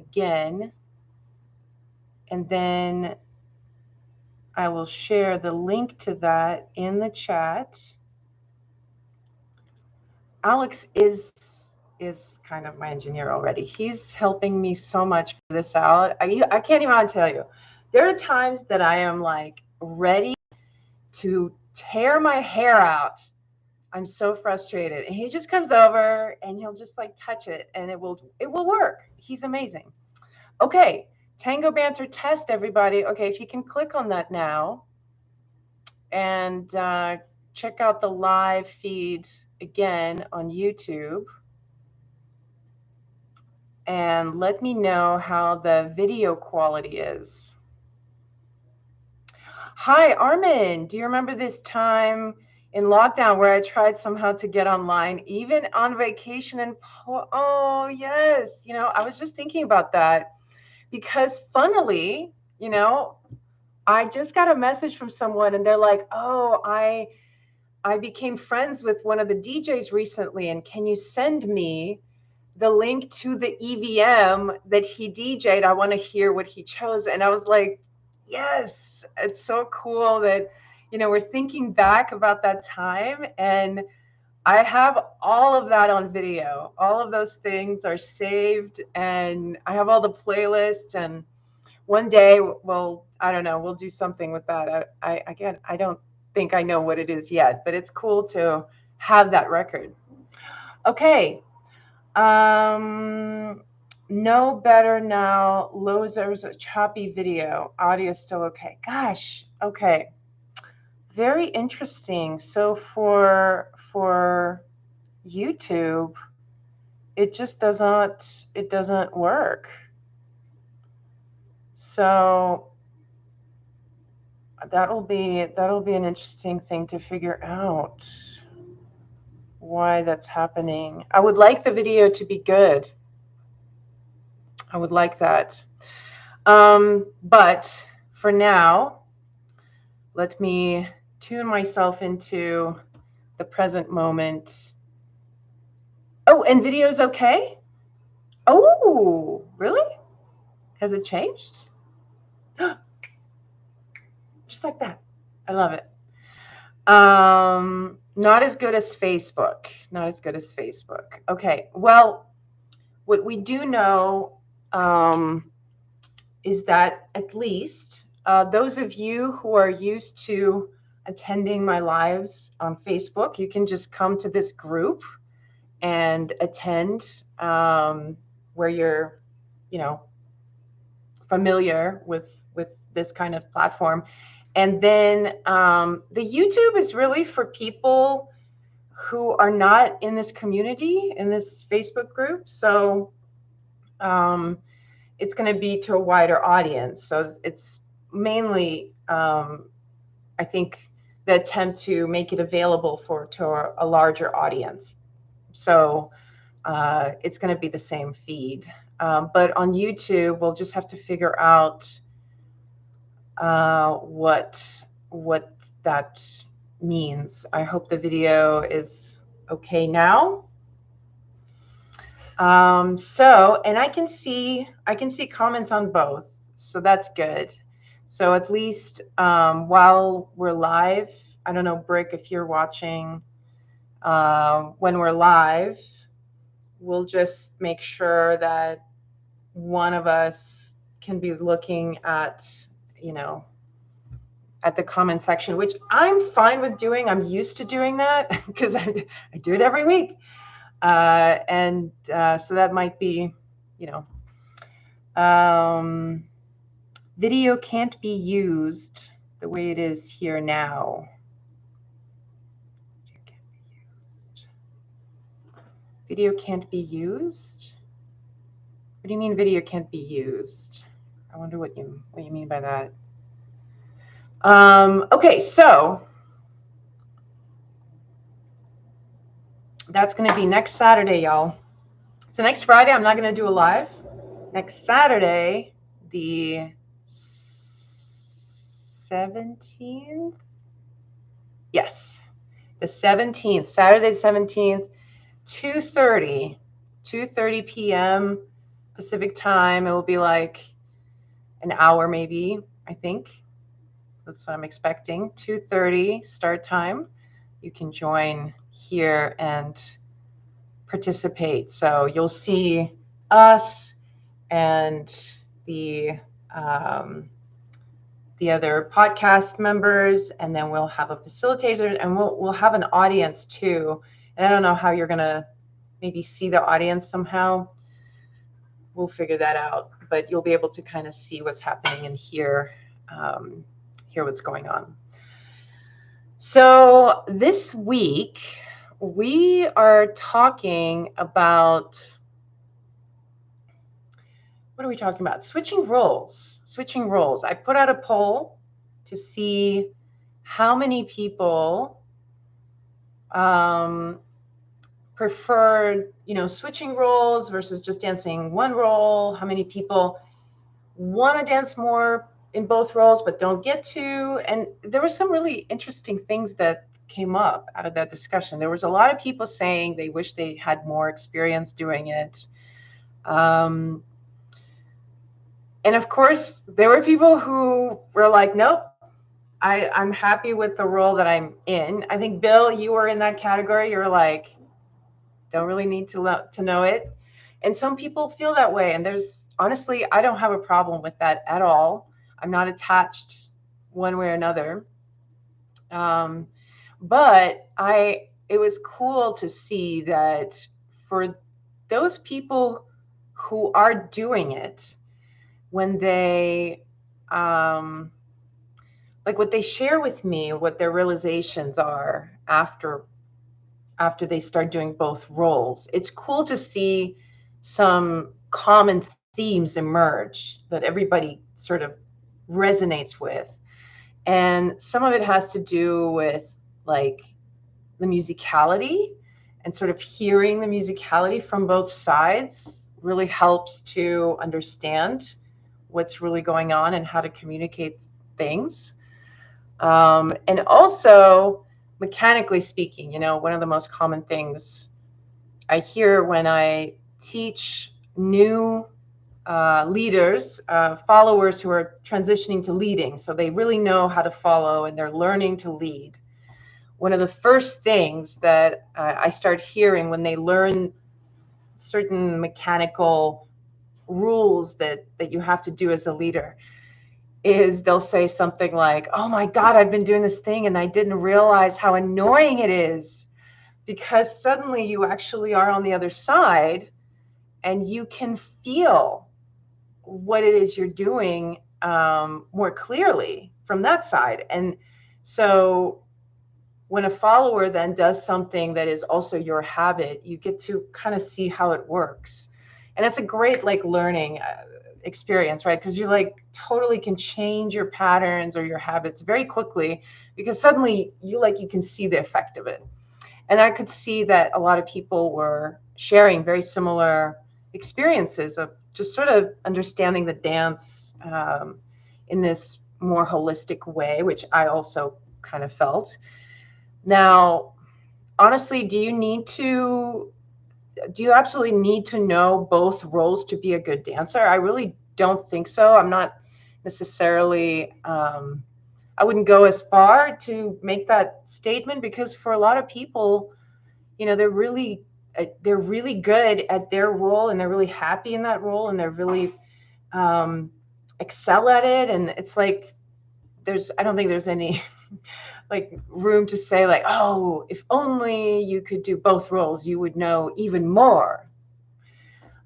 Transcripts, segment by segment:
again, and then I will share the link to that in the chat. Alex is kind of my engineer already. He's helping me so much for this out. I can't even tell you. There are times that I am like ready to tear my hair out. I'm so frustrated. And he just comes over and he'll just like touch it and it will work. He's amazing. Okay, Tango Banter test, everybody. Okay, if you can click on that now and check out the live feed again on YouTube. And let me know how the video quality is. Hi, Armin. Do you remember this time in lockdown where I tried somehow to get online, even on vacation? And oh, yes. You know, I was just thinking about that because funnily, you know, I just got a message from someone and they're like, oh, I became friends with one of the DJs recently. And can you send me the link to the EVM that he DJ'd? I want to hear what he chose. And I was like, yes, it's so cool that, you know, we're thinking back about that time. And I have all of that on video. All of those things are saved and I have all the playlists. And one day, well, I don't know, we'll do something with that. I don't think I know what it is yet, but it's cool to have that record. Okay. No better now. Lozer's a choppy video. Audio still okay. Gosh, okay. Very interesting. So for YouTube, it just doesn't work. So that'll be an interesting thing to figure out why that's happening. I would like the video to be good. I would like that. But for now, let me tune myself into the present moment. Oh, and video's okay? Oh, really? Has it changed? Just like that. I love it. Not as good as Facebook. Not as good as Facebook. Okay. Well, what we do know is that at least those of you who are used to attending my lives on Facebook, you can just come to this group and attend where you're, you know, familiar with this kind of platform. And then the YouTube is really for people who are not in this community, in this Facebook group. So it's going to be to a wider audience. So it's mainly, I think, the attempt to make it available to a larger audience. So it's going to be the same feed. But on YouTube, we'll just have to figure out what that means. I hope the video is okay now. So, and I can see comments on both, so that's good. So at least while we're live, I don't know, Brick, if you're watching, when we're live, we'll just make sure that one of us can be looking at, you know, at the comment section, which I'm fine with doing. I'm used to doing that because I do it every week. And so that might be, you know, video can't be used the way it is here now. Video can't be used? What do you mean video can't be used? I wonder what you mean by that. Okay, so that's going to be next Saturday, y'all. So next Friday, I'm not going to do a live. Next Saturday, the 17th? Yes, the 17th, Saturday the 17th, 2:30 p.m. Pacific time. It will be like an hour, maybe, I think. That's what I'm expecting. 2:30 start time. You can join here and participate. So you'll see us and the um, the other podcast members, and then we'll have a facilitator, and we'll have an audience too. And I don't know how you're gonna maybe see the audience somehow. We'll figure that out, but you'll be able to kind of see what's happening and hear what's going on. So this week we are talking about, what are we talking about? Switching roles. Switching roles. I put out a poll to see how many people prefer, switching roles versus just dancing one role. How many people want to dance more in both roles but don't get to? And there were some really interesting things that came up out of that discussion. There was a lot of people saying they wish they had more experience doing it. And of course, there were people who were like, nope, I'm happy with the role that I'm in. I think, Bill, you were in that category. You're like, don't really need to know it. And some people feel that way. And honestly, I don't have a problem with that at all. I'm not attached one way or another. But it was cool to see that for those people who are doing it, when they, like what they share with me, what their realizations are after they start doing both roles, it's cool to see some common themes emerge that everybody sort of resonates with. And some of it has to do with like the musicality, and sort of hearing the musicality from both sides really helps to understand what's really going on and how to communicate things. And also, mechanically speaking, one of the most common things I hear when I teach new leaders, followers who are transitioning to leading, so they really know how to follow and they're learning to lead. One of the first things that I start hearing when they learn certain mechanical rules that you have to do as a leader is they'll say something like, oh my God, I've been doing this thing and I didn't realize how annoying it is, because suddenly you actually are on the other side and you can feel what it is you're doing more clearly from that side. And so when a follower then does something that is also your habit, you get to kind of see how it works. And it's a great like learning experience, right? Because you like totally can change your patterns or your habits very quickly, because suddenly you can see the effect of it. And I could see that a lot of people were sharing very similar experiences of just sort of understanding the dance in this more holistic way, which I also kind of felt. Now, honestly, do you absolutely need to know both roles to be a good dancer? I really don't think so. I'm not necessarily, I wouldn't go as far to make that statement, because for a lot of people, they're really good at their role and they're really happy in that role and they're really excel at it. And it's like, I don't think there's any like room to say like, oh, if only you could do both roles, you would know even more.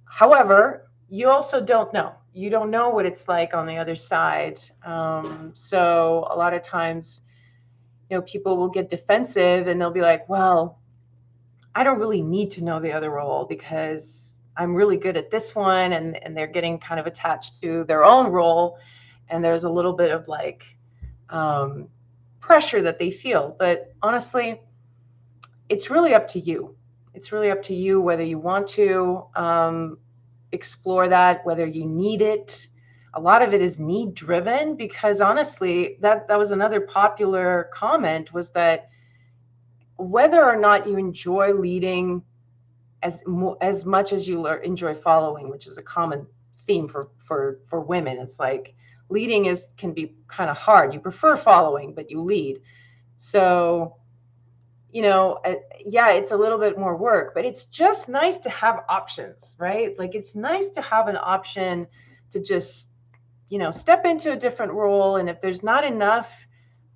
However, you also don't know. You don't know what it's like on the other side. So a lot of times, people will get defensive and they'll be like, well, I don't really need to know the other role because I'm really good at this one. And they're getting kind of attached to their own role. And there's a little bit of like pressure that they feel. But honestly, it's really up to you. It's really up to you whether you want to explore that, whether you need it. A lot of it is need driven, because honestly, that was another popular comment, was that whether or not you enjoy leading as much as you enjoy following, which is a common theme for women. It's like leading is can be kind of hard. You prefer following, but you lead. So, yeah, it's a little bit more work, but it's just nice to have options, right? Like it's nice to have an option to just, step into a different role. And if there's not enough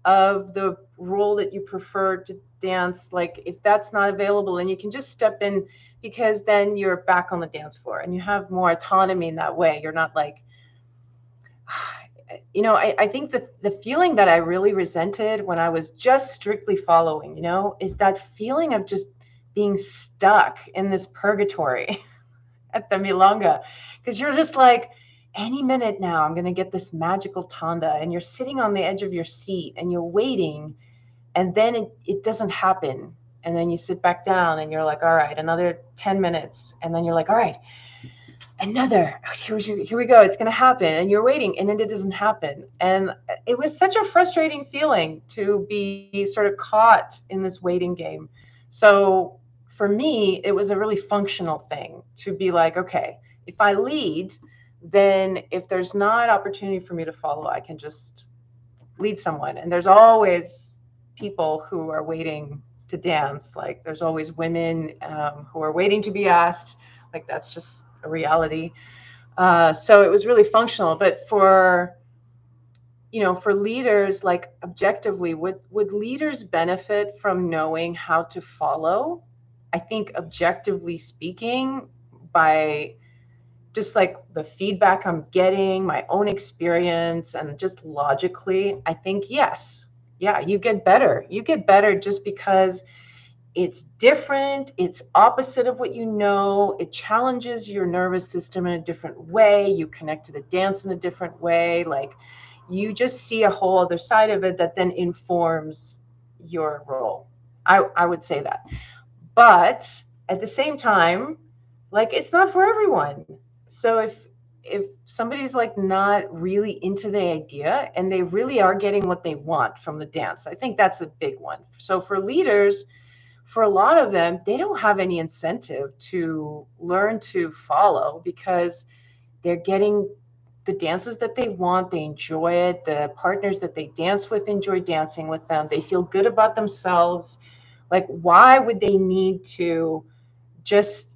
of the role that you prefer to dance, like if that's not available, then you can just step in, because then you're back on the dance floor and you have more autonomy in that way. You're not like, I think that the feeling that I really resented when I was just strictly following, is that feeling of just being stuck in this purgatory at the milonga, because you're just like, any minute now I'm going to get this magical tanda, and you're sitting on the edge of your seat and you're waiting, and then it doesn't happen, and then you sit back down and you're like, all right, another 10 minutes, and then you're like, all right, another, here we go, it's going to happen, and you're waiting, and then it doesn't happen. And it was such a frustrating feeling to be sort of caught in this waiting game. So for me, it was a really functional thing to be like, okay, if I lead, then if there's not opportunity for me to follow, I can just lead someone. And there's always people who are waiting to dance. Like there's always women who are waiting to be asked. Like that's just a reality. So it was really functional. But for leaders, like objectively, would leaders benefit from knowing how to follow? I think objectively speaking, by just like the feedback I'm getting, my own experience, and just logically, I think yes. Yeah, you get better. You get better just because it's different, it's opposite of what you know, it challenges your nervous system in a different way, you connect to the dance in a different way, like you just see a whole other side of it that then informs your role. I would say that. But at the same time, like it's not for everyone. So if somebody's like not really into the idea and they really are getting what they want from the dance, I think that's a big one. So for leaders, for a lot of them, they don't have any incentive to learn to follow because they're getting the dances that they want. They enjoy it. The partners that they dance with enjoy dancing with them. They feel good about themselves. Like, why would they need to just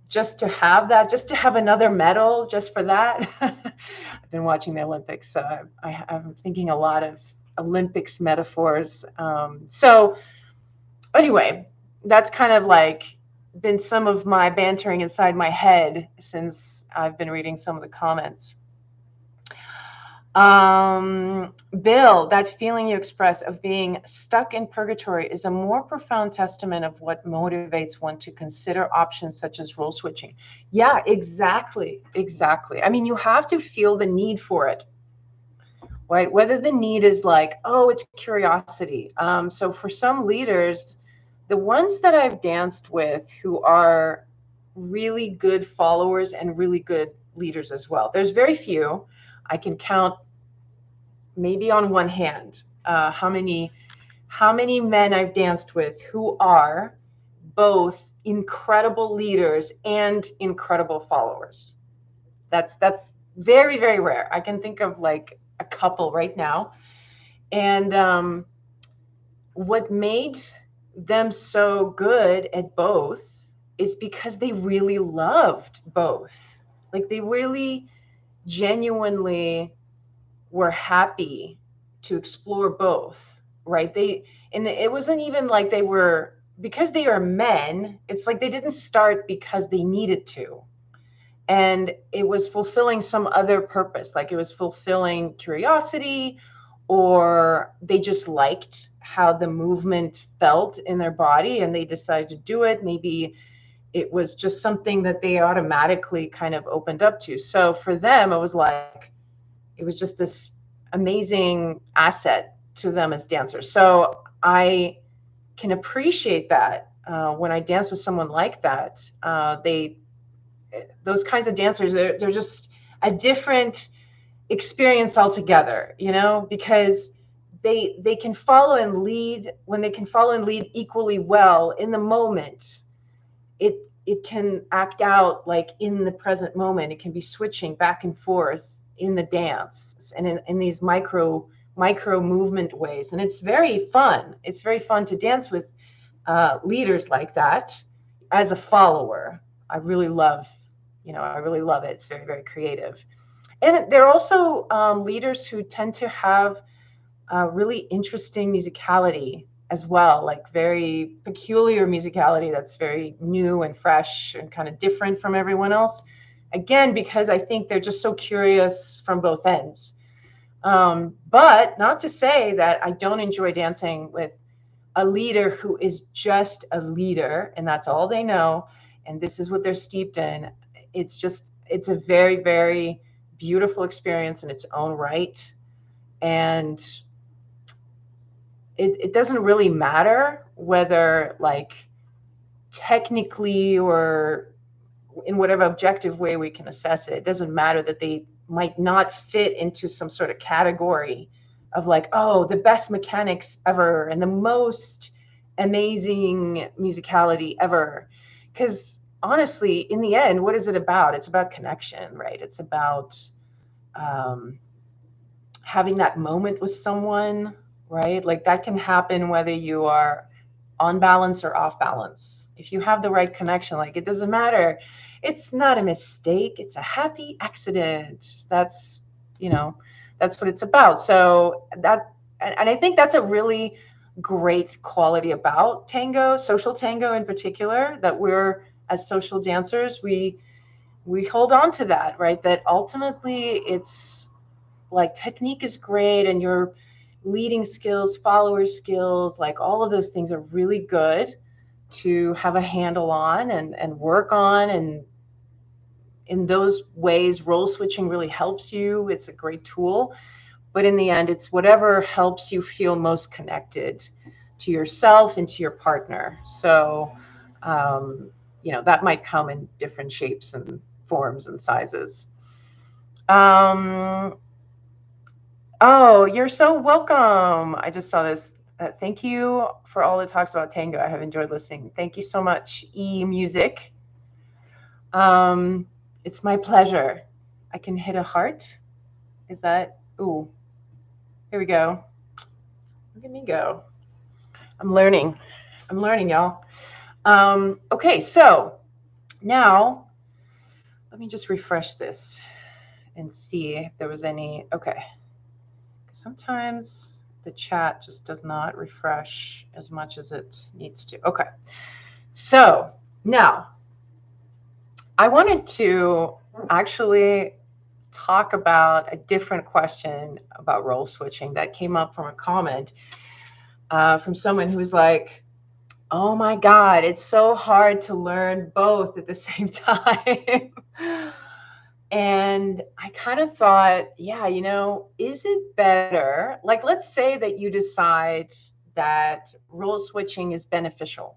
just to have that, just to have another medal just for that? I've been watching the Olympics, so I'm thinking a lot of Olympics metaphors. So anyway, that's kind of like been some of my bantering inside my head since I've been reading some of the comments. Bill, that feeling you express of being stuck in purgatory is a more profound testament of what motivates one to consider options such as role switching. Yeah, exactly. Exactly. I mean, you have to feel the need for it, right? Whether the need is like, oh, it's curiosity. So for some leaders, the ones that I've danced with who are really good followers and really good leaders as well, there's very few. I can count maybe on one hand how many men I've danced with who are both incredible leaders and incredible followers. That's very, very rare. I can think of like a couple right now. And what made them so good at both is because they really loved both. Like they really genuinely were happy to explore both, right? And it wasn't even like they were, because they are men, it's like they didn't start because they needed to. And it was fulfilling some other purpose, like it was fulfilling curiosity, or they just liked how the movement felt in their body and they decided to do it. Maybe it was just something that they automatically kind of opened up to. So for them, it was just this amazing asset to them as dancers. So I can appreciate that when I dance with someone like that. Those kinds of dancers, they're just a different experience altogether, because they can follow and lead. When they can follow and lead equally well in the moment, it it can act out like in the present moment. It can be switching back and forth in the dance and in these micro movement ways. And it's very fun. It's very fun to dance with leaders like that as a follower. I really love, I really love it. It's very, very creative. And there are also leaders who tend to have really interesting musicality as well, like very peculiar musicality that's very new and fresh and kind of different from everyone else. Again, because I think they're just so curious from both ends. But not to say that I don't enjoy dancing with a leader who is just a leader and that's all they know and this is what they're steeped in. It's a very, very beautiful experience in its own right. And it doesn't really matter whether like technically or in whatever objective way we can assess it. It doesn't matter that they might not fit into some sort of category of like, oh, the best mechanics ever and the most amazing musicality ever. Because honestly, in the end, what is it about? It's about connection, right? It's about having that moment with someone, right? Like that can happen whether you are on balance or off balance. If you have the right connection, like it doesn't matter. It's not a mistake. It's a happy accident. That's what it's about. So and I think that's a really great quality about tango, social tango in particular, that we're as social dancers, we hold on to that, right? That ultimately it's like technique is great and your leading skills, follower skills, like all of those things are really good to have a handle on and work on. And in those ways, role switching really helps you. It's a great tool. But in the end, it's whatever helps you feel most connected to yourself and to your partner. So, that might come in different shapes and forms and sizes. Um, Oh, you're so welcome. I just saw this. Thank you for all the talks about tango. I have enjoyed listening. Thank you so much, E-Music. It's my pleasure. I can hit a heart. Is that? Ooh, here we go. Look at me go. I'm learning. I'm learning, y'all. Okay, so now let me just refresh this and see if there was any. Okay. Sometimes the chat just does not refresh as much as it needs to. Okay. So now I wanted to actually talk about a different question about role switching that came up from a comment from someone who was like, oh my God, it's so hard to learn both at the same time. And I kind of thought, yeah, is it better? Like, let's say that you decide that role switching is beneficial.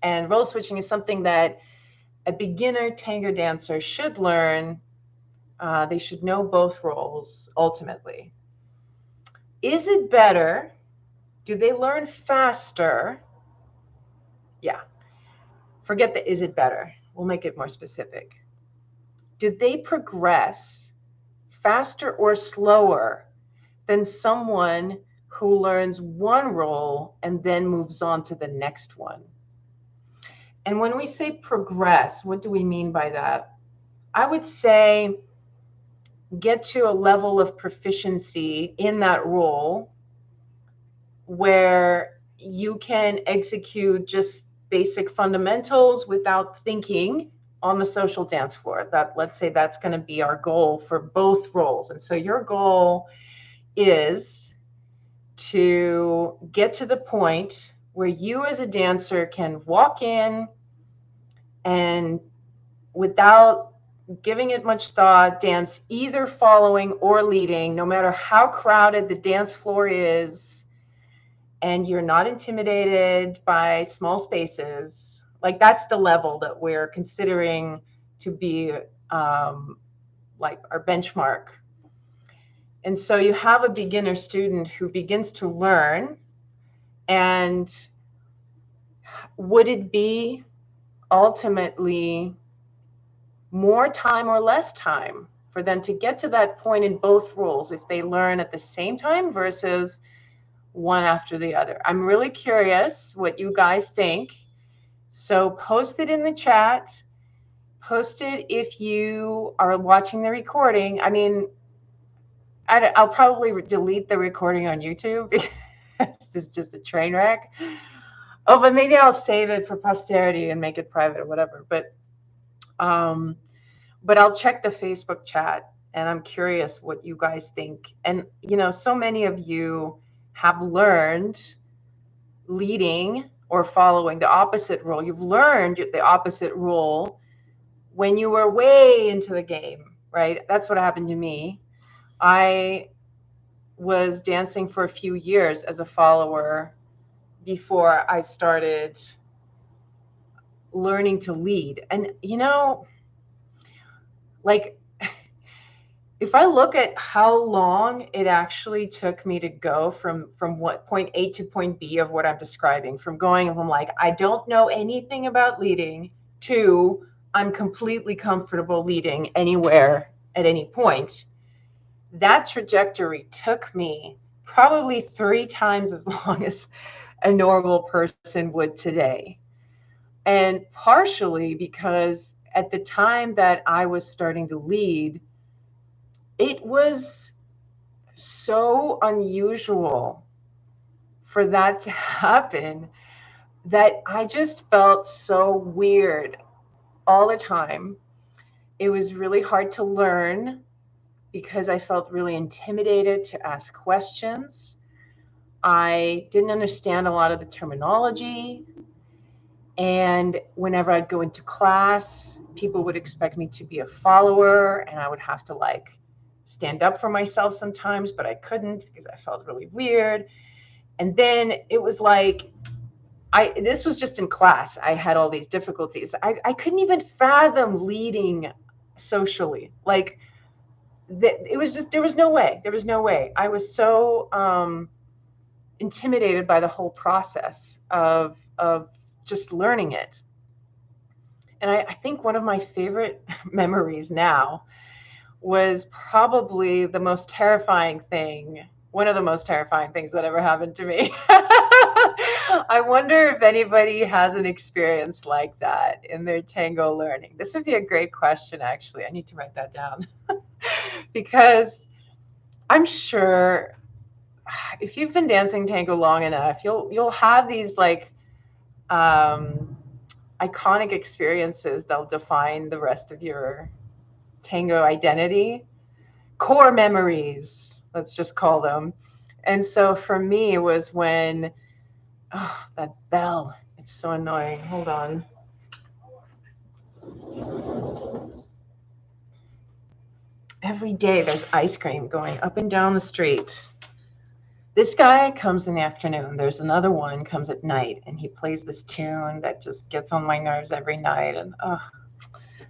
And role switching is something that a beginner tango dancer should learn. They should know both roles ultimately. Is it better? Do they learn faster? Yeah. Forget the is it better. We'll make it more specific. Do they progress faster or slower than someone who learns one role and then moves on to the next one? And when we say progress, what do we mean by that? I would say get to a level of proficiency in that role where you can execute just basic fundamentals without thinking on the social dance floor. That, let's say that's going to be our goal for both roles. And so your goal is to get to the point where you as a dancer can walk in and without giving it much thought, dance either following or leading, no matter how crowded the dance floor is, and you're not intimidated by small spaces. Like that's the level that we're considering to be like our benchmark. And so you have a beginner student who begins to learn, and would it be ultimately more time or less time for them to get to that point in both roles if they learn at the same time versus one after the other? I'm really curious what you guys think. So post it in the chat. Post it if you are watching the recording. I mean, I'll probably delete the recording on YouTube because it's just a train wreck. Oh, but maybe I'll save it for posterity and make it private or whatever. Um, but I'll check the Facebook chat, and I'm curious what you guys think. And so many of you have learned leading or following the opposite role. You've learned the opposite role when you were way into the game, right? That's what happened to me. I was dancing for a few years as a follower before I started learning to lead. And like, if I look at how long it actually took me to go from what point A to point B of what I'm describing, from going from like, I don't know anything about leading, to I'm completely comfortable leading anywhere at any point, that trajectory took me probably 3 times as long as a normal person would today. And partially because at the time that I was starting to lead, it was so unusual for that to happen that I just felt so weird all the time. It was really hard to learn because I felt really intimidated to ask questions. I didn't understand a lot of the terminology. And whenever I'd go into class, people would expect me to be a follower, and I would have to like stand up for myself sometimes, but I couldn't because I felt really weird. And then it was like, this was just in class. I had all these difficulties. I couldn't even fathom leading socially. Like, it was just, there was no way. There was no way. I was so intimidated by the whole process of just learning it. And I think one of my favorite memories now was probably the most terrifying thing, one of the most terrifying things that ever happened to me. I wonder if anybody has an experience like that in their tango learning. This would be a great question, actually. I need to write that down because I'm sure if you've been dancing tango long enough, you'll have these like iconic experiences that'll define the rest of your tango identity, core memories, let's just call them. And so for me, it was when, oh, that bell, it's so annoying. Hold on. Every day there's ice cream going up and down the street. This guy comes in the afternoon. There's another one comes at night, and he plays this tune that just gets on my nerves every night. And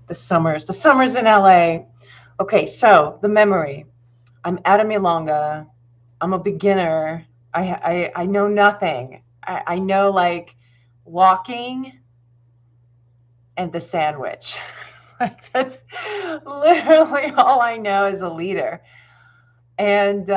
the summers in LA. Okay, so the memory. I'm at a milonga. I'm a beginner. I know nothing. I know like walking and the sandwich. Like that's literally all I know as a leader. And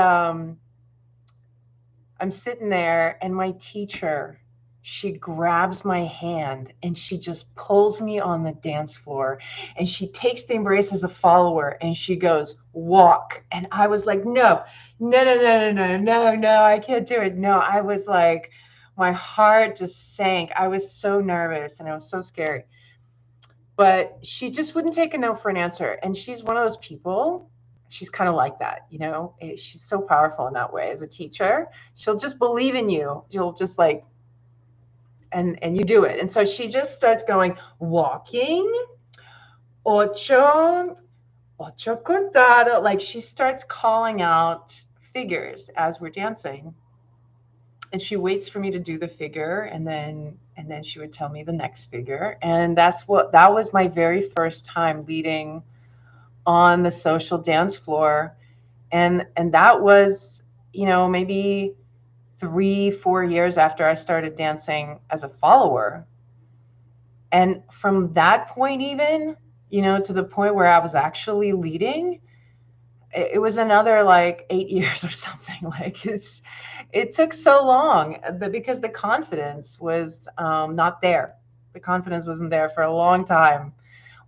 I'm sitting there, and my teacher, she grabs my hand and she just pulls me on the dance floor, and she takes the embrace as a follower and she goes, walk. And I was like, no, I can't do it. No, I was like, my heart just sank. I was so nervous and it was so scary. But she just wouldn't take a no for an answer. And she's one of those people, she's kind of like that, she's so powerful in that way as a teacher. She'll just believe in you. She'll just like, and you do it. And so she just starts going, walking, ocho cortado. Like she starts calling out figures as we're dancing. And she waits for me to do the figure, and then she would tell me the next figure. And that was my very first time leading on the social dance floor. And that was, maybe 3-4 years after I started dancing as a follower. And from that point, even, to the point where I was actually leading, it was another like 8 years or something. Like it took so long because the confidence was not there. The confidence wasn't there for a long time,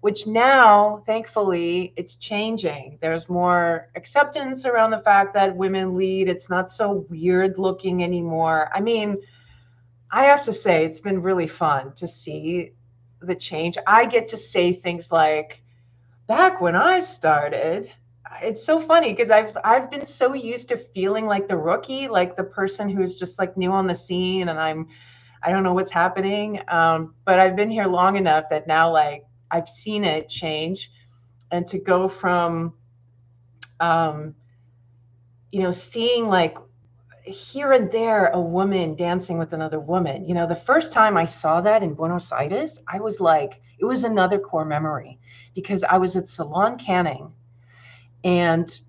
which now, thankfully, it's changing. There's more acceptance around the fact that women lead. It's not so weird looking anymore. I mean, I have to say, it's been really fun to see the change. I get to say things like, back when I started, it's so funny because I've been so used to feeling like the rookie, like the person who's just like new on the scene, and I don't know what's happening. But I've been here long enough that now, like, I've seen it change, and to go from um, seeing like here and there a woman dancing with another woman. The first time I saw that in Buenos Aires, I was like, it was another core memory because I was at Salon Canning, and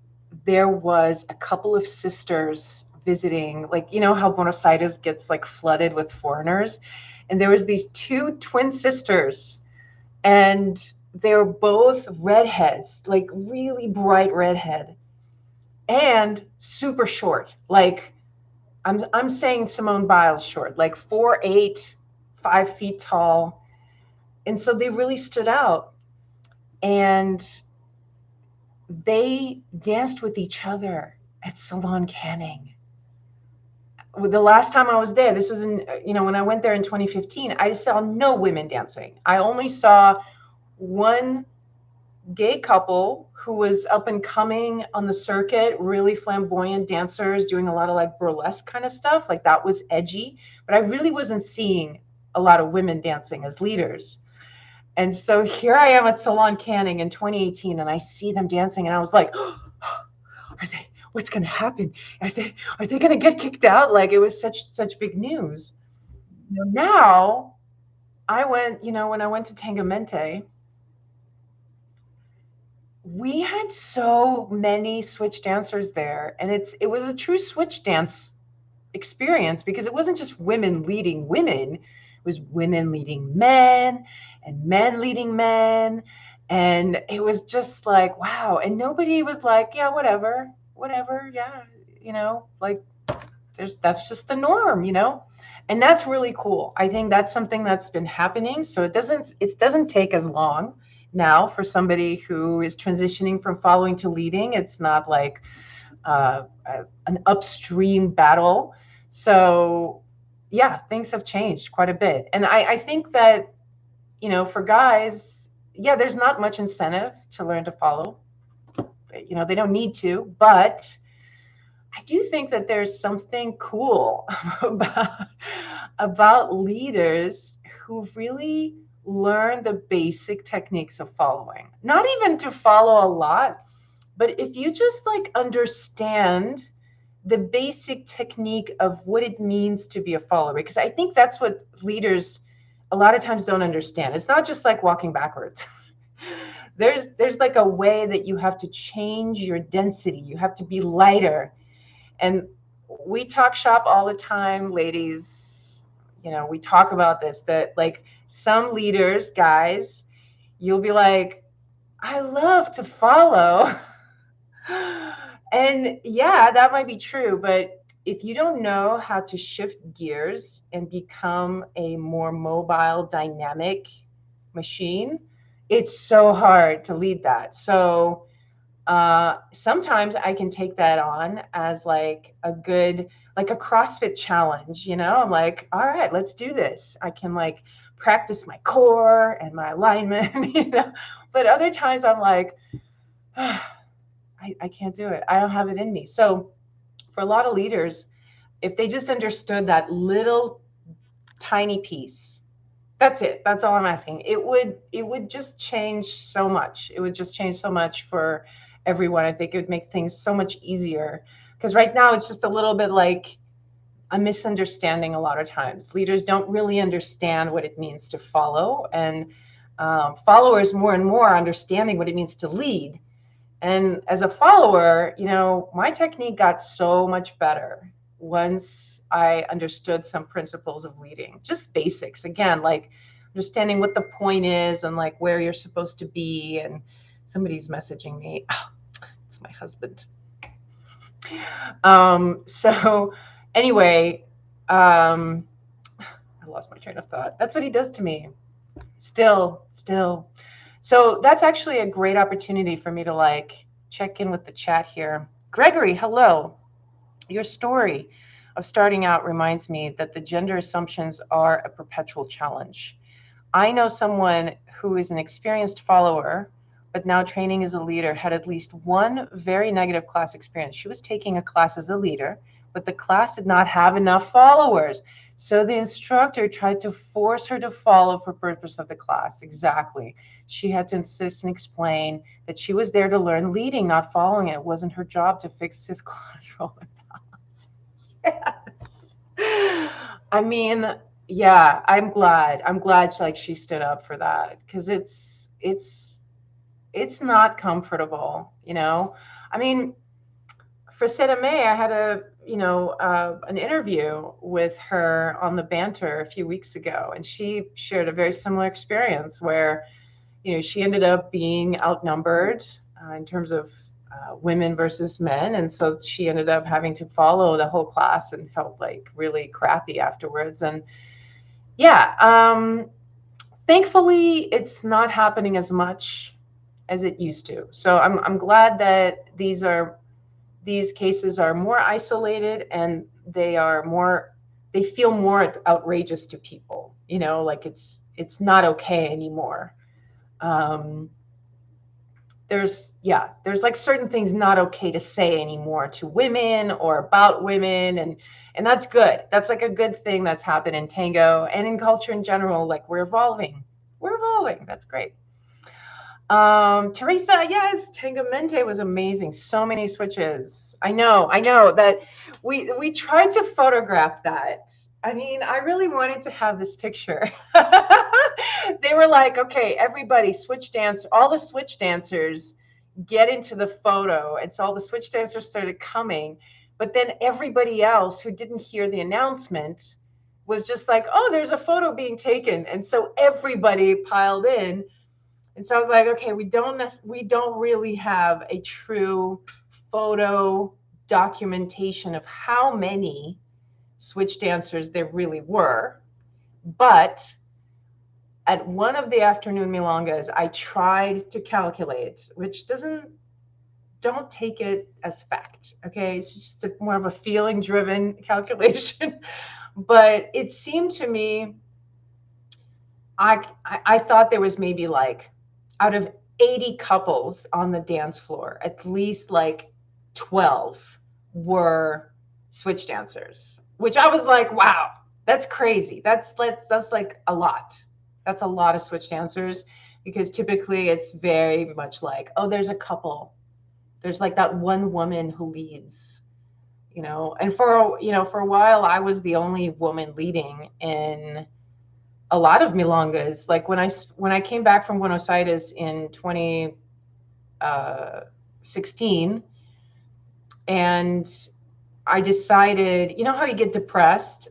there was a couple of sisters visiting, like, how Buenos Aires gets like flooded with foreigners. And there was these two twin sisters, and they were both redheads, like really bright redhead and super short. Like I'm saying Simone Biles short, like 4'8", 5 feet tall. And so they really stood out. And they danced with each other at Salon Canning. The last time I was there, this was when I went there in 2015, I saw no women dancing. I only saw one gay couple who was up and coming on the circuit, really flamboyant dancers doing a lot of like burlesque kind of stuff. Like that was edgy, but I really wasn't seeing a lot of women dancing as leaders. And so here I am at Salon Canning in 2018, and I see them dancing, and I was like, oh, are they? What's going to happen? Are they going to get kicked out? Like it was such big news. Now I went, when I went to Tango, we had so many switch dancers there, and it was a true switch dance experience because it wasn't just women leading women, it was women leading men and men leading men. And it was just like, wow. And nobody was like, yeah, whatever, yeah, like that's just the norm. And that's really cool. I think that's something that's been happening. So it doesn't take as long now for somebody who is transitioning from following to leading. It's not like an upstream battle. So yeah, things have changed quite a bit. And I think that, for guys, yeah, there's not much incentive to learn to follow. They don't need to, but I do think that there's something cool about leaders who really learn the basic techniques of following. Not even to follow a lot, but if you just like understand the basic technique of what it means to be a follower, because I think that's what leaders a lot of times don't understand. It's not just like walking backwards. There's like a way that you have to change your density. You have to be lighter. And we talk shop all the time, ladies. We talk about this, that like some leaders, guys, you'll be like, I love to follow. And yeah, that might be true. But if you don't know how to shift gears and become a more mobile, dynamic machine, it's so hard to lead that. So sometimes I can take that on as like a good, like a CrossFit challenge. I'm like, all right, let's do this. I can like practice my core and my alignment. But other times I'm like, I can't do it. I don't have it in me. So for a lot of leaders, if they just understood that little tiny piece, that's it. That's all I'm asking. It would just change so much. It would just change so much for everyone. I think it would make things so much easier. Because right now it's just a little bit like a misunderstanding a lot of times. Leaders don't really understand what it means to follow, and followers more and more are understanding what it means to lead. And as a follower, my technique got so much better once I understood some principles of leading, just basics. Again, like understanding what the point is and like where you're supposed to be. And somebody's messaging me. Oh, it's my husband. So anyway, um, I lost my train of thought. That's what he does to me. Still. So that's actually a great opportunity for me to like check in with the chat here. Gregory, hello. Your story of starting out reminds me that the gender assumptions are a perpetual challenge. I know someone who is an experienced follower, but now training as a leader, had at least one very negative class experience. She was taking a class as a leader, but the class did not have enough followers. So the instructor tried to force her to follow for purpose of the class. Exactly. She had to insist and explain that she was there to learn leading, not following it. It wasn't her job to fix his classroom. Yes. I mean, yeah, I'm glad. I'm glad like she stood up for that because it's not comfortable, you know. I mean, for Sarah May, I had an interview with her on the Banter a few weeks ago, and she shared a very similar experience where, she ended up being outnumbered in terms of women versus men, and so she ended up having to follow the whole class and felt like really crappy afterwards. And yeah, thankfully, it's not happening as much as it used to. So I'm glad that these cases are more isolated and they feel more outrageous to people, like it's not okay anymore. um, there's like certain things not okay to say anymore to women or about women, and that's good. That's like a good thing that's happened in tango and in culture in general. Like we're evolving. That's great. Teresa, yes, Tango Mente was amazing. So many switches. I know that we tried to photograph that. I mean, I really wanted to have this picture. They were like, okay, everybody switch dance, all the switch dancers get into the photo. And so all the switch dancers started coming, but then everybody else who didn't hear the announcement was just like, oh, there's a photo being taken. And so everybody piled in, and so I was like, okay, we don't really have a true photo documentation of how many switch dancers there really were. But at one of the afternoon milongas, I tried to calculate, which don't take it as fact. Okay, it's just more of a feeling driven calculation. But it seemed to me, I thought there was maybe like out of 80 couples on the dance floor, at least like 12 were switch dancers, which I was like, wow, that's crazy. That's like a lot. That's a lot of switch dancers, because typically it's very much like, oh, there's a couple. There's like that one woman who leads, and for a while I was the only woman leading in a lot of milongas. Like when I came back from Buenos Aires in 2016, and I decided, how you get depressed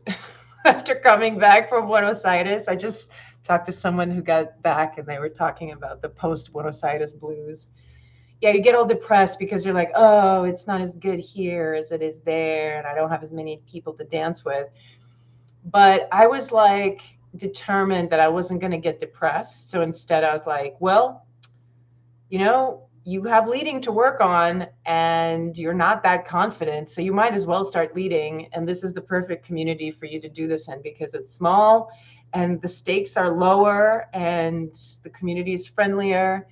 after coming back from Buenos Aires. I just talked to someone who got back, and they were talking about the post Buenos Aires blues. Yeah, you get all depressed because you're like, oh, it's not as good here as it is there, and I don't have as many people to dance with. But I was like determined that I wasn't going to get depressed. So instead, I was like, well, you have leading to work on, and you're not that confident. So you might as well start leading. And this is the perfect community for you to do this in, because it's small and the stakes are lower and the community is friendlier.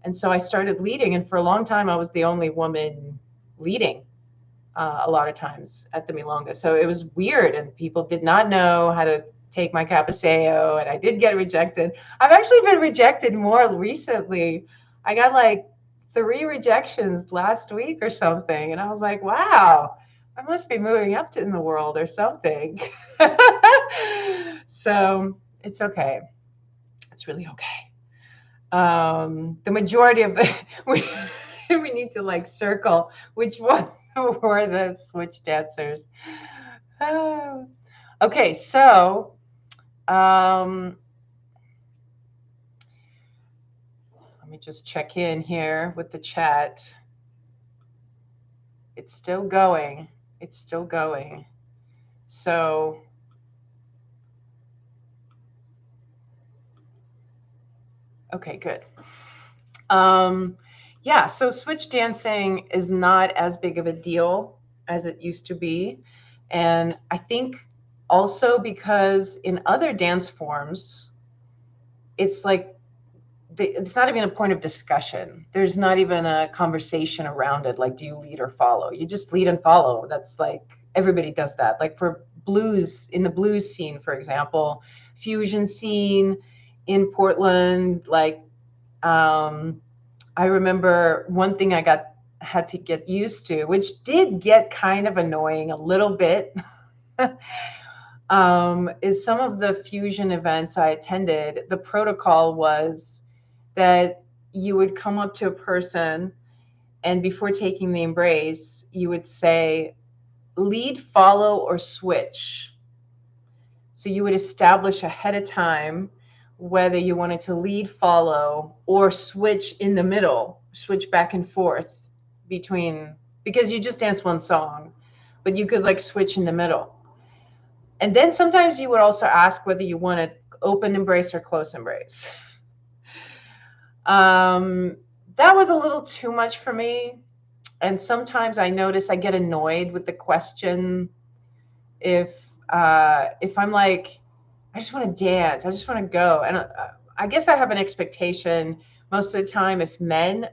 And so I started leading. And for a long time, I was the only woman leading. A lot of times at the Milonga. So it was weird, and people did not know how to take my capaceo, and I did get rejected. I've actually been rejected more recently. I got like 3 rejections last week or something, and I was like, wow, I must be moving up in the world or something. So it's okay. It's really okay. The majority of the we need to like circle which one were the switch dancers. Oh. Okay, so me just check in here with the chat. It's still going. It's still going. So, okay, good. Um, yeah, so switch dancing is not as big of a deal as it used to be. And I think also because in other dance forms, it's like it's not even a point of discussion. There's not even a conversation around it. Like, do you lead or follow? You just lead and follow. That's like everybody does that. Like for blues, in the blues scene, for example, fusion scene in Portland, like um, I remember one thing had to get used to, which did get kind of annoying a little bit, is some of the fusion events I attended. The protocol was that you would come up to a person, and before taking the embrace, you would say, lead, follow, or switch. So you would establish ahead of time whether you wanted to lead, follow, or switch in the middle, switch back and forth between, because you just dance one song, but you could like switch in the middle. And then sometimes you would also ask whether you wanted open embrace or close embrace. That was a little too much for me. And sometimes I notice I get annoyed with the question if I'm like, I just want to dance, I just want to go. And I guess I have an expectation most of the time if men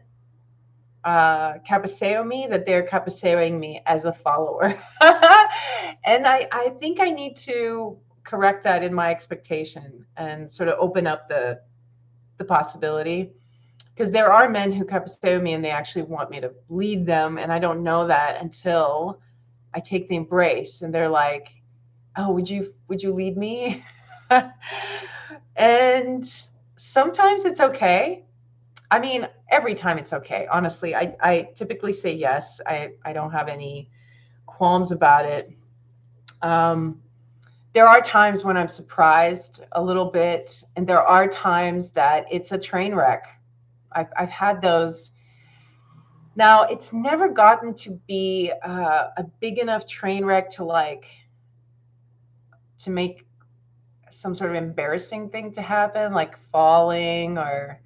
capaceo me, that they're capaceoing me as a follower. And I think I need to correct that in my expectation and sort of open up the possibility. Because there are men who capaceo me and they actually want me to lead them. And I don't know that until I take the embrace and they're like, oh, would you lead me? And sometimes it's okay. I mean, every time it's okay. Honestly, I typically say yes. I don't have any qualms about it. Um, there are times when I'm surprised a little bit, and there are times that it's a train wreck. I've had those. Now, it's never gotten to be a big enough train wreck to like to make some sort of embarrassing thing to happen, like falling or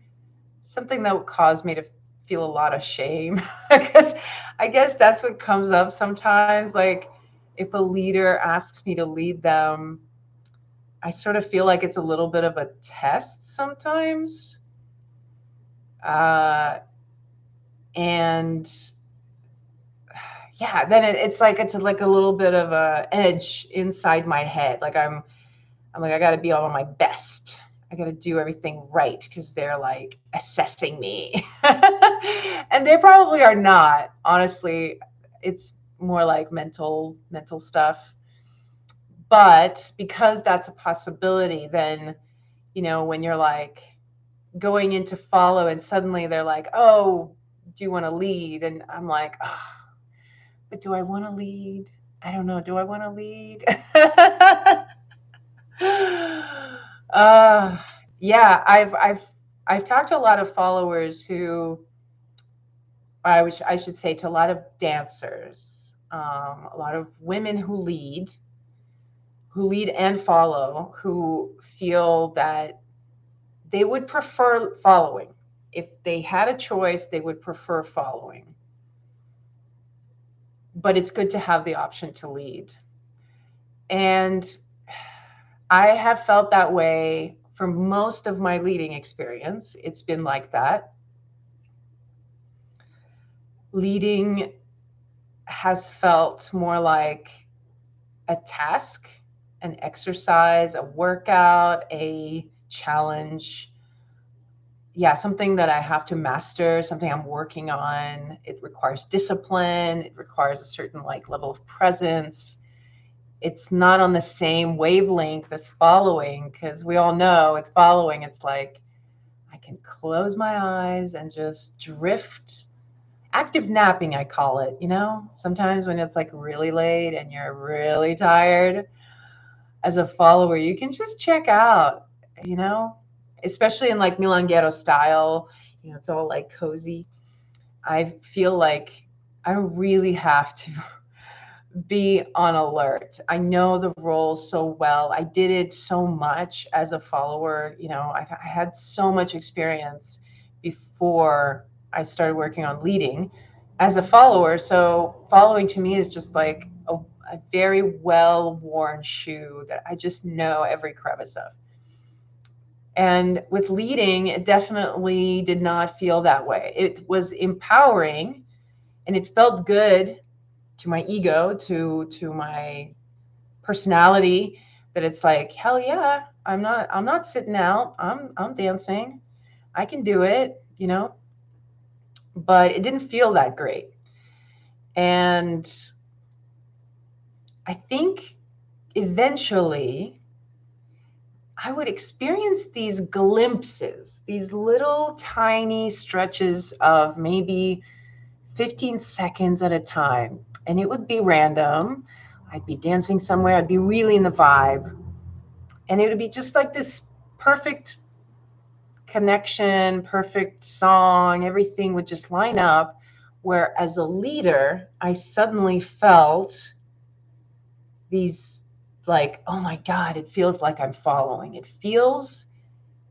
something that would cause me to feel a lot of shame. Because I guess that's what comes up sometimes. Like if a leader asks me to lead them, I sort of feel like it's a little bit of a test sometimes. And yeah, then it's like a little bit of a edge inside my head. Like I'm like, I got to be all on my best. I got to do everything right because they're like assessing me. And they probably are not. Honestly, it's more like mental stuff. But because that's a possibility, then, you know, when you're like going into follow and suddenly they're like, oh, do you want to lead? And I'm like, oh, but do I want to lead? I don't know. Do I want to lead? uh, yeah, I've talked to a lot of followers who I should say to a lot of dancers, a lot of women who lead and follow, who feel that they would prefer following. If they had a choice, they would prefer following. But it's good to have the option to lead. And I have felt that way for most of my leading experience. It's been like that. Leading has felt more like a task, an exercise, a workout, a challenge. Yeah, something that I have to master, something I'm working on. It requires discipline. It requires a certain like level of presence. It's not on the same wavelength as following, because we all know with following, it's like I can close my eyes and just drift. Active napping, I call it, you know? Sometimes when it's like really late and you're really tired, as a follower, you can just check out, you know? Especially in like milonguero style, It's all like cozy. I feel like I really have to be on alert. I know the role so well. I did it so much as a follower. I had so much experience before I started working on leading as a follower. So following to me is just like a very well worn shoe that I just know every crevice of. And with leading, it definitely did not feel that way. It was empowering and it felt good to my ego, to my personality, that it's like, hell yeah, I'm not sitting out. I'm dancing. I can do it. But it didn't feel that great. And I think eventually I would experience these glimpses, these little tiny stretches of maybe 15 seconds at a time. And it would be random. I'd be dancing somewhere, I'd be really in the vibe. And it would be just like this perfect connection, perfect song, everything would just line up. Where as a leader, I suddenly felt these, like, oh my God, it feels like I'm following. It feels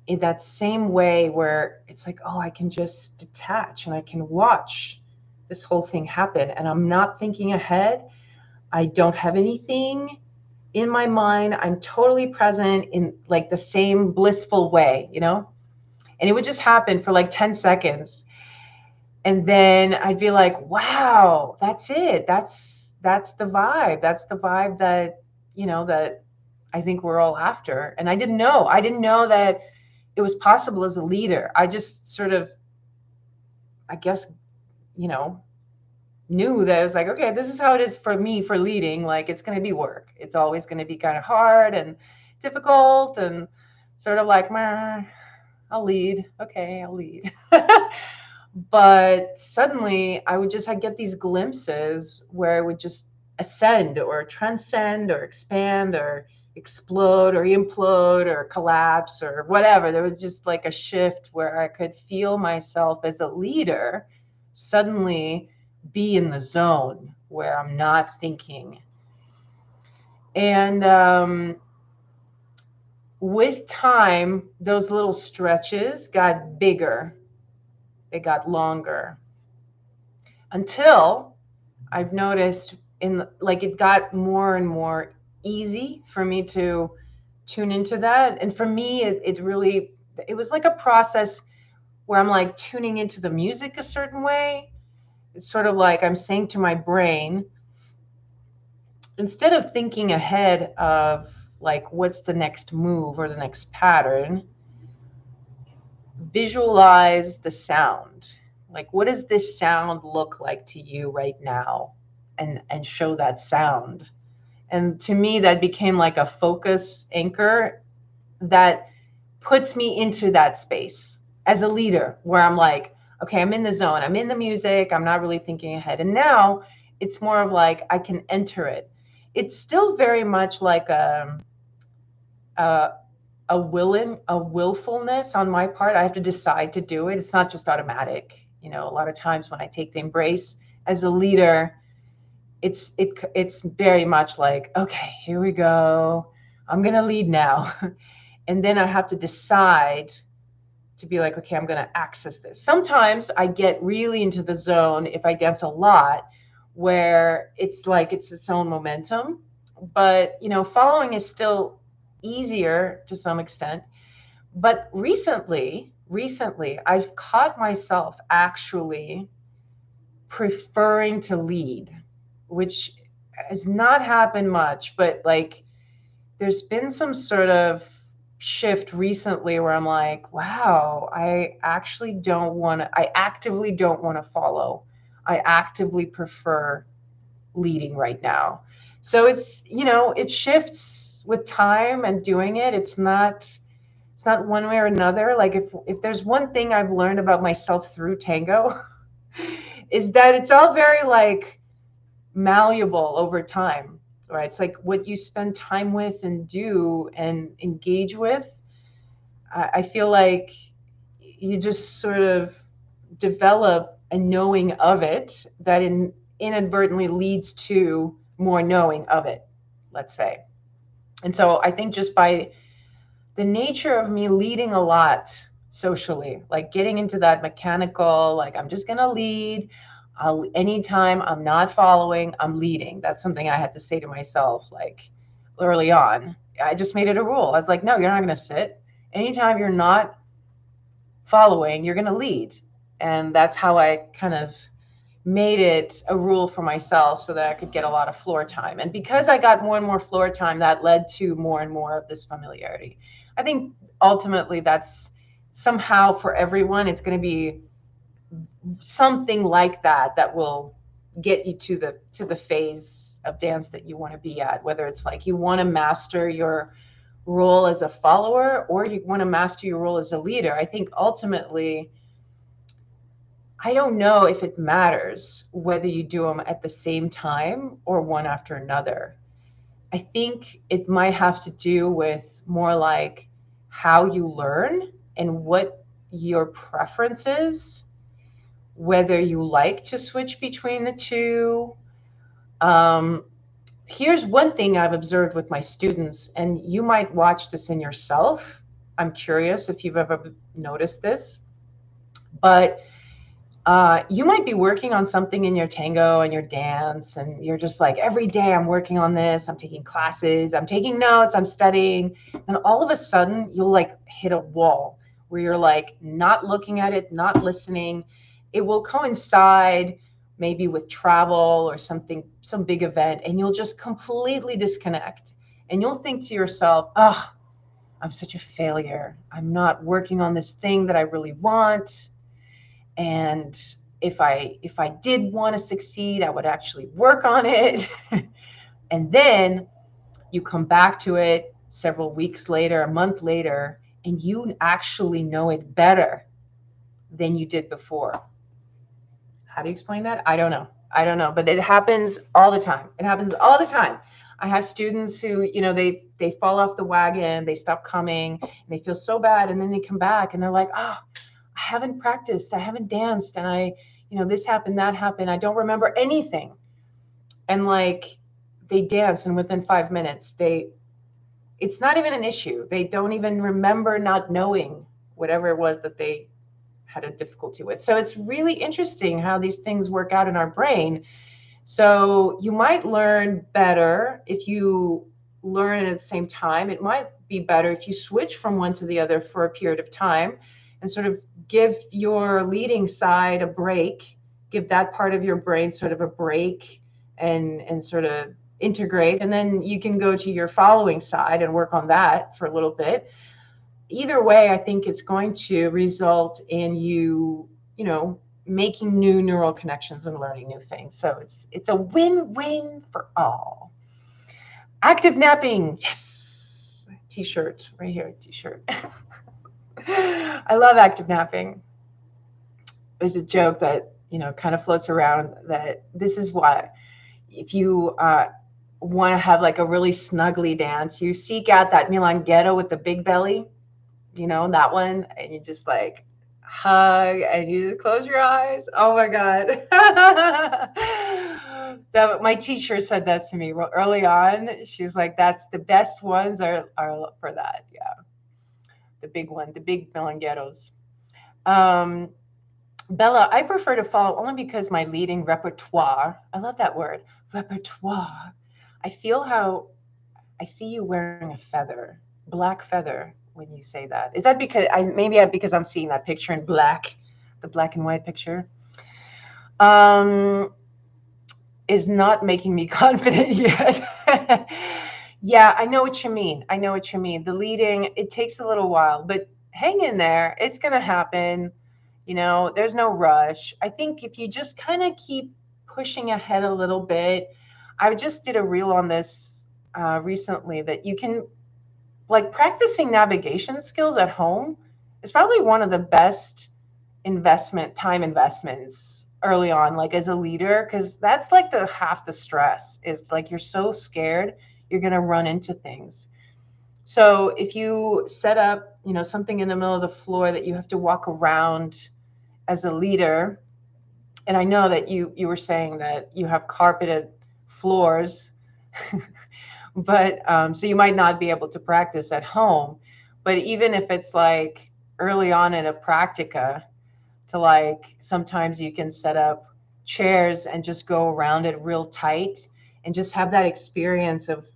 in that same way where it's like, oh, I can just detach and I can watch this whole thing happen. And I'm not thinking ahead. I don't have anything in my mind. I'm totally present in like the same blissful way. And it would just happen for like 10 seconds. And then I'd be like, wow, that's it. That's the vibe. That's the vibe that I think we're all after. And I didn't know that it was possible as a leader. I just sort of, I guess, you know, knew that I was like, okay, this is how it is for me for leading. Like, it's going to be work. It's always going to be kind of hard and difficult and sort of like, meh, I'll lead. Okay, I'll lead. But suddenly I'd get these glimpses where it would just ascend or transcend or expand or explode or implode or collapse or whatever. There was just like a shift where I could feel myself as a leader suddenly be in the zone where I'm not thinking. And with time, those little stretches got bigger, they got longer, until I've noticed it got more and more easy for me to tune into that. And for me, it was like a process where I'm like tuning into the music a certain way. It's sort of like I'm saying to my brain, instead of thinking ahead of like what's the next move or the next pattern, visualize the sound. Like, what does this sound look like to you right now? And show that sound. And to me, that became like a focus anchor that puts me into that space as a leader where I'm like, okay, I'm in the zone. I'm in the music. I'm not really thinking ahead. And now it's more of like I can enter it. It's still very much like a, a willfulness on my part. I have to decide to do it. It's not just automatic. A lot of times when I take the embrace as a leader, it's very much like, okay, here we go. I'm gonna lead now. And then I have to decide to be like, okay, I'm gonna access this. Sometimes I get really into the zone if I dance a lot, where it's like it's its own momentum. But following is still easier to some extent. But recently, I've caught myself actually preferring to lead, which has not happened much, but like there's been some sort of shift recently where I'm like, wow, I actively don't want to follow. I actively prefer leading right now. So it shifts with time and doing it. It's not one way or another. Like if there's one thing I've learned about myself through tango, is that it's all very like malleable over time, right? It's like what you spend time with and do and engage with. I feel like you just sort of develop a knowing of it that inadvertently leads to more knowing of it, let's say. And so I think just by the nature of me leading a lot socially, like getting into that mechanical, like I'm just gonna lead. Anytime I'm not following, I'm leading. That's something I had to say to myself, like early on. I just made it a rule. I was like, no, you're not gonna sit. Anytime you're not following, you're gonna lead. And that's how I kind of made it a rule for myself so that I could get a lot of floor time. And because I got more and more floor time, that led to more and more of this familiarity. I think ultimately that's somehow for everyone, it's going to be something like that that will get you to the phase of dance that you want to be at, whether it's like you want to master your role as a follower or you want to master your role as a leader. I think ultimately I don't know if it matters whether you do them at the same time or one after another. I think it might have to do with more like how you learn and what your preference is, whether you like to switch between the two. Um, Here's one thing I've observed with my students, and you might watch this in yourself. I'm curious if you've ever noticed this, but you might be working on something in your tango and your dance, and you're just like, every day I'm working on this, I'm taking classes, I'm taking notes, I'm studying. And all of a sudden, you'll like hit a wall where you're like not looking at it, not listening. It will coincide maybe with travel or something, some big event, and you'll just completely disconnect. And you'll think to yourself, oh, I'm such a failure. I'm not working on this thing that I really want, and if I did want to succeed, I would actually work on it. And then you come back to it several weeks later, a month later, and you actually know it better than you did before. How do you explain that? I don't know, but it happens all the time. It happens all the time. I have students who, they fall off the wagon, they stop coming, and they feel so bad, and then they come back and they're like, oh, I haven't practiced, I haven't danced, and this happened, that happened, I don't remember anything. And like they dance, and within 5 minutes, it's not even an issue. They don't even remember not knowing whatever it was that they had a difficulty with. So it's really interesting how these things work out in our brain. So you might learn better if you learn at the same time. It might be better if you switch from one to the other for a period of time and sort of give your leading side a break, give that part of your brain sort of a break and sort of integrate. And then you can go to your following side and work on that for a little bit. Either way, I think it's going to result in you, making new neural connections and learning new things. So it's a win-win for all. Active napping, yes. T-shirt right here, T-shirt. I love active napping. There's a joke that kind of floats around that this is why if you want to have like a really snuggly dance, you seek out that milonguero with the big belly, that one, and you just like hug and you just close your eyes. Oh my God. That my teacher said that to me early on. She's like, that's the best ones are for that. Yeah. The big one, the big milongueros. Um, Bella, I prefer to follow only because my leading repertoire, I love that word, repertoire. I feel how I see you wearing a feather, black feather, when you say that. Is that because I'm seeing that picture in black, the black and white picture? Um, is not making me confident yet. Yeah, I know what you mean. I know what you mean. The leading, it takes a little while, but hang in there. It's going to happen. There's no rush. I think if you just kind of keep pushing ahead a little bit, I just did a reel on this recently that you can, like, practicing navigation skills at home is probably one of the best time investments early on, like as a leader, because that's like the half the stress. It's like you're so scared you're going to run into things. So if you set up, something in the middle of the floor that you have to walk around, as a leader, and I know that you were saying that you have carpeted floors, but so you might not be able to practice at home. But even if it's like early on in a practica, to like sometimes you can set up chairs and just go around it real tight and just have that experience of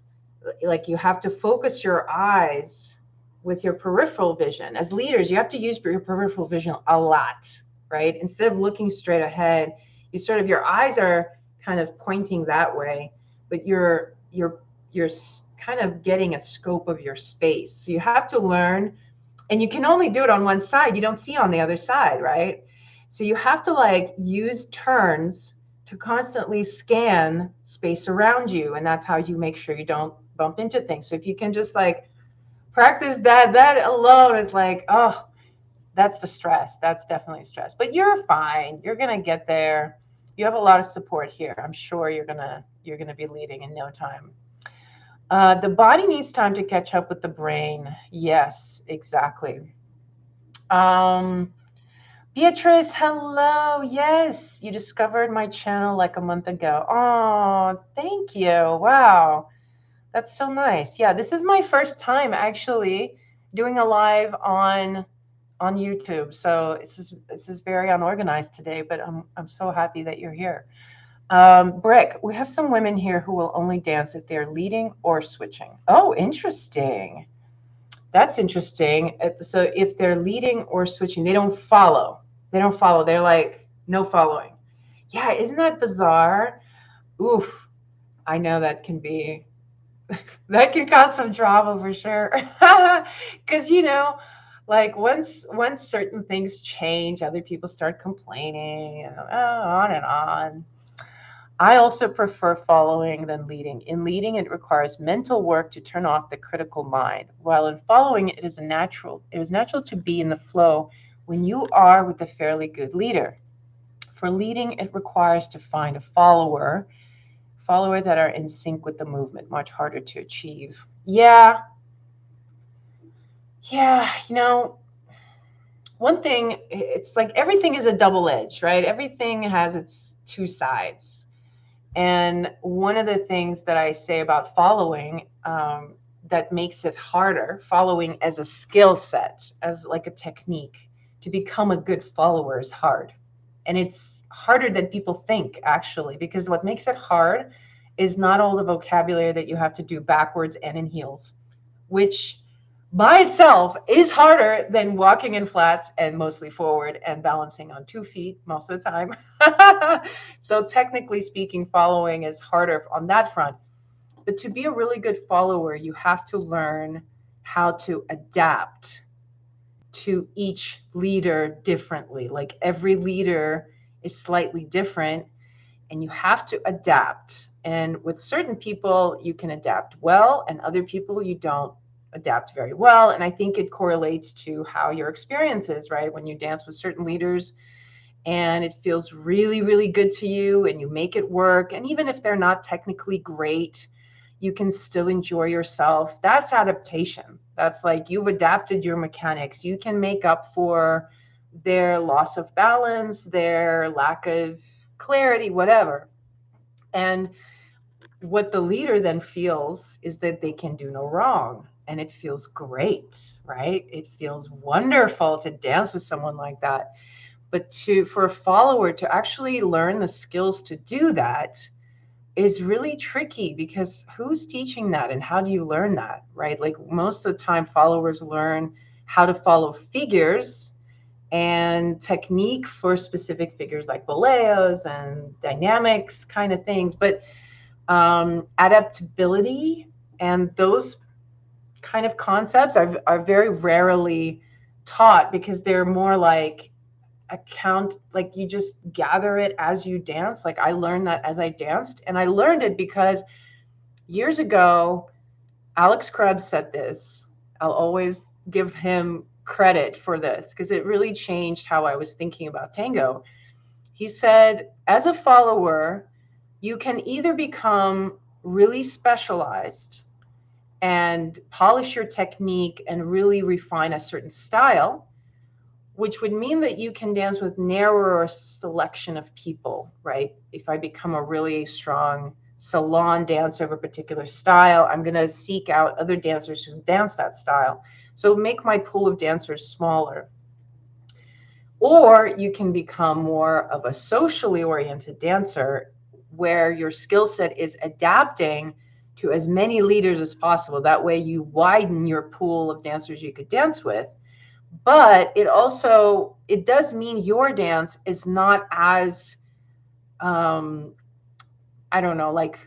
like you have to focus your eyes with your peripheral vision. As leaders, you have to use your peripheral vision a lot, right? Instead of looking straight ahead, you sort of your eyes are kind of pointing that way, but you're kind of getting a scope of your space. So you have to learn, and you can only do it on one side. You don't see on the other side, right? So you have to like use turns to constantly scan space around you, and that's how you make sure you don't bump into things. So if you can just like practice that, that alone is like, oh, that's the stress. That's definitely stress. But you're fine. You're gonna get there. You have a lot of support here. I'm sure you're gonna be leading in no time. The body needs time to catch up with the brain. Yes, exactly. Um, Beatrice, hello. Yes, you discovered my channel like a month ago. Oh, thank you. Wow, that's so nice. Yeah, this is my first time actually doing a live on YouTube. So this is very unorganized today, but I'm so happy that you're here. Brick, we have some women here who will only dance if they're leading or switching. Oh, interesting. That's interesting. So if they're leading or switching, they don't follow. They don't follow. They're like, no following. Yeah, isn't that bizarre? Oof. I know that can be, that can cause some drama for sure. Because, like once certain things change, other people start complaining, and on and on. I also prefer following than leading. In leading, it requires mental work to turn off the critical mind, while in following, it is natural to be in the flow when you are with a fairly good leader. For leading, it requires to find a followers that are in sync with the movement, much harder to achieve. Yeah, yeah, one thing, it's like everything is a double edge, right? Everything has its two sides. And one of the things that I say about following, that makes it harder, following as a skill set, as like a technique, to become a good follower is hard. And it's harder than people think, actually, because what makes it hard is not all the vocabulary that you have to do backwards and in heels, which by itself is harder than walking in flats and mostly forward and balancing on 2 feet most of the time. So technically speaking, following is harder on that front. But to be a really good follower, you have to learn how to adapt to each leader differently. Like every leader is slightly different, and you have to adapt. And with certain people, you can adapt well, and other people, you don't adapt very well. And I think it correlates to how your experience is, right? When you dance with certain leaders and it feels really, really good to you and you make it work, and even if they're not technically great, you can still enjoy yourself. That's adaptation. That's like you've adapted your mechanics. You can make up for their loss of balance, their lack of clarity, whatever. And what the leader then feels is that they can do no wrong. And it feels great, right? It feels wonderful to dance with someone like that. But for a follower to actually learn the skills to do that is really tricky, because who's teaching that and how do you learn that, right? Like most of the time, followers learn how to follow figures and technique for specific figures like boleos and dynamics kind of things. But adaptability and those kind of concepts are very rarely taught, because they're more like like you just gather it as you dance. Like I learned that as I danced, and I learned it because years ago Alex Krebs said this. I'll always give him credit for this because it really changed how I was thinking about tango. He said, as a follower, you can either become really specialized and polish your technique and really refine a certain style, which would mean that you can dance with narrower selection of people, right? If I become a really strong salon dancer of a particular style, I'm going to seek out other dancers who dance that style. So make my pool of dancers smaller. Or you can become more of a socially oriented dancer where your skill set is adapting to as many leaders as possible. That way you widen your pool of dancers you could dance with. But it does mean your dance is not as um, I don't know, like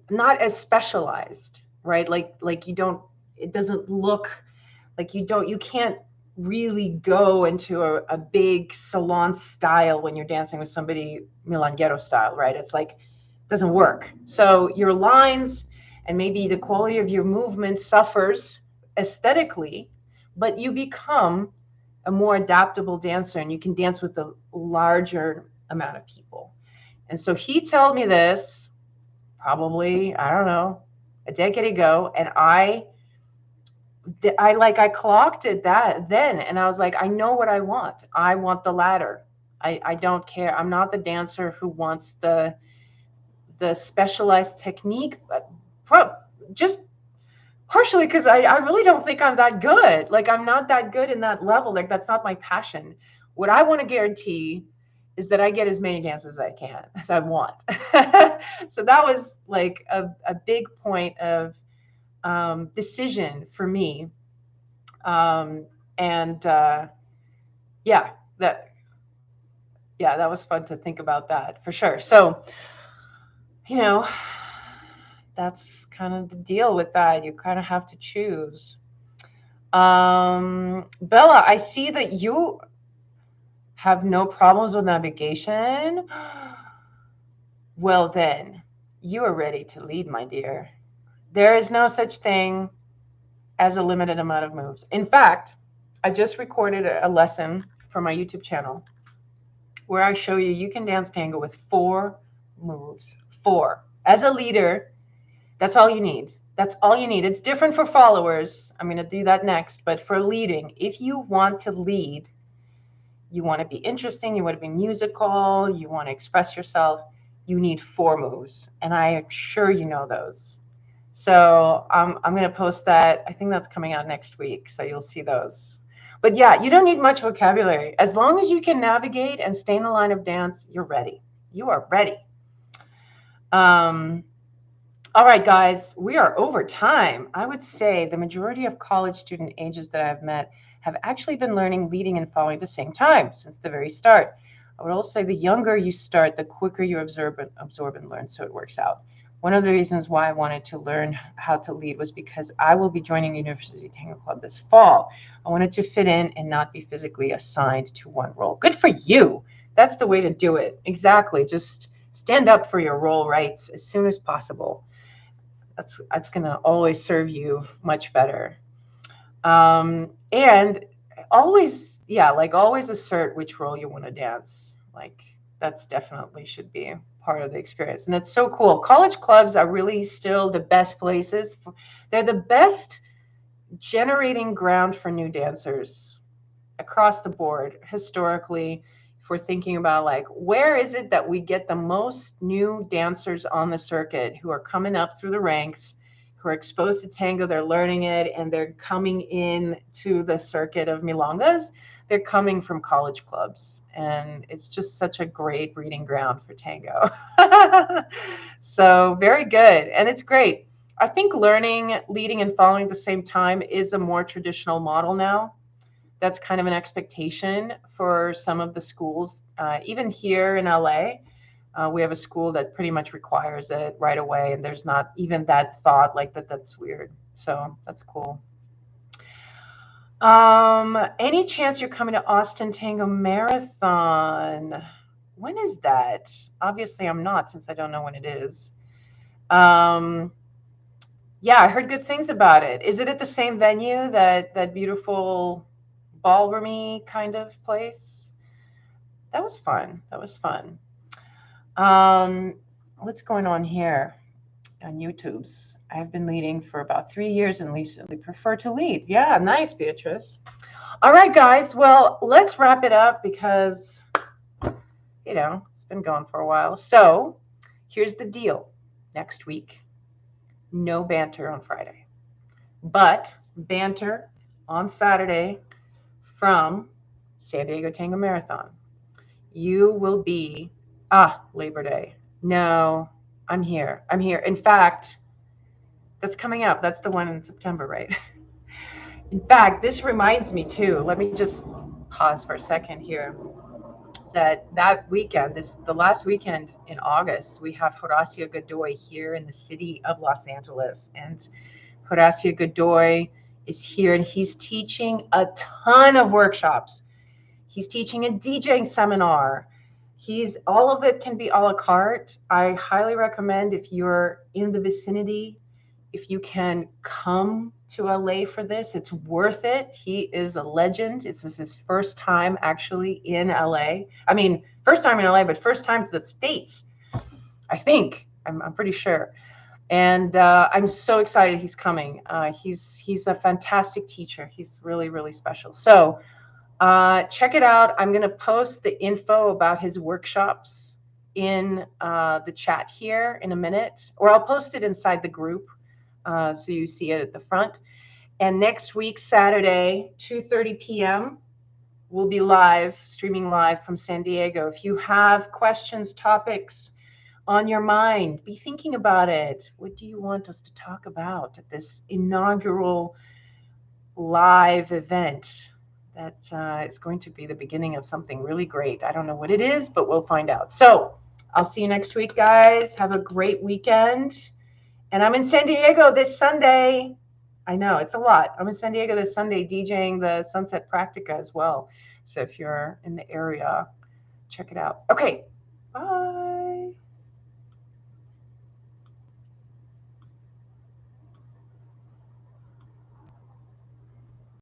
not as specialized, right? Like you don't, it doesn't look like you can't really go into a big salon style when you're dancing with somebody milonguero style, right? It's like it doesn't work. So your lines and maybe the quality of your movement suffers aesthetically, but you become a more adaptable dancer and you can dance with a larger amount of people. And so he told me this probably, I don't know, a decade ago. And I clocked it that then. And I was like, I know what I want. I want the latter. I don't care. I'm not the dancer who wants the specialized technique, but just partially because I really don't think I'm that good. Like I'm not that good in that level. Like that's not my passion. What I want to guarantee is that I get as many dances as I can, as I want. So that was like a big point of decision for me. And yeah, that yeah, that was fun to think about that for sure. So, you know, that's kind of the deal with that. You kind of have to choose. Bella, I see that you have no problems with navigation. Well, then, you are ready to lead, my dear. There is no such thing as a limited amount of moves. In fact, I just recorded a lesson for my YouTube channel where I show you you can dance tango with 4 moves. 4. As a leader, that's all you need. That's all you need. It's different for followers. I'm going to do that next. But for leading, if you want to lead, you want to be interesting, you want to be musical, you want to express yourself, you need 4 moves. And I am sure you know those. So I'm going to post that. I think that's coming out next week. So you'll see those. But yeah, you don't need much vocabulary. As long as you can navigate and stay in the line of dance, you're ready. You are ready. All right, guys, we are over time. I would say the majority of college student ages that I've met have actually been learning, leading, and following at the same time since the very start. I would also say the younger you start, the quicker you absorb and learn, so it works out. One of the reasons why I wanted to learn how to lead was because I will be joining University Tango Club this fall. I wanted to fit in and not be physically assigned to one role. Good for you. That's the way to do it. Exactly. Just stand up for your role rights as soon as possible. That's going to always serve you much better. And always, yeah, like always assert which role you want to dance. Like that's definitely should be part of the experience. And it's so cool. College clubs are really still the best places. They're the best generating ground for new dancers across the board historically. If we're thinking about like where is it that we get the most new dancers on the circuit who are coming up through the ranks, who are exposed to tango, they're learning it, and they're coming in to the circuit of milongas, they're coming from college clubs. And it's just such a great breeding ground for tango. So very good. And it's great. I think learning, leading, and following at the same time is a more traditional model now. That's kind of an expectation for some of the schools. Even here in LA, we have a school that pretty much requires it right away, and there's not even that thought like that. That's weird. So that's cool. Any chance you're coming to Austin Tango Marathon? When is that? Obviously, I'm not, since I don't know when it is. Yeah, I heard good things about it. Is it at the same venue, that beautiful ballroomy kind of place? That was fun. That was fun. What's going on here on YouTube's? I've been leading for about 3 years and recently prefer to lead. Yeah, nice, Beatrice. All right, guys. Well, let's wrap it up because, it's been going for a while. So here's the deal next week, no banter on Friday, but banter on Saturday from San Diego Tango Marathon. You will be, Labor Day. No, I'm here. I'm here. In fact, that's coming up. That's the one in September, right? In fact, this reminds me too. Let me just pause for a second here. That weekend, this the last weekend in August, we have Horacio Godoy here in the city of Los Angeles, and Horacio Godoy is here, and he's teaching a ton of workshops. He's teaching a DJing seminar. He's all of it can be a la carte. I highly recommend if you're in the vicinity, if you can come to LA for this, it's worth it. He is a legend. This is his first time actually in LA. I mean, first time in LA, but first time to the States, I think. I'm pretty sure. And I'm so excited he's coming. He's a fantastic teacher. He's really, really special. So check it out. I'm going to post the info about his workshops in the chat here in a minute, or I'll post it inside the group so you see it at the front. And next week, Saturday, 2:30 p.m., we'll be live, streaming live from San Diego. If you have questions, topics on your mind, be thinking about it. What do you want us to talk about at this inaugural live event that is going to be the beginning of something really great? I don't know what it is, but we'll find out. So I'll see you next week, guys. Have a great weekend. And I'm in San Diego this Sunday. I know it's a lot. I'm in San Diego this Sunday DJing the Sunset Practica as well. So if you're in the area, check it out. Okay. Bye.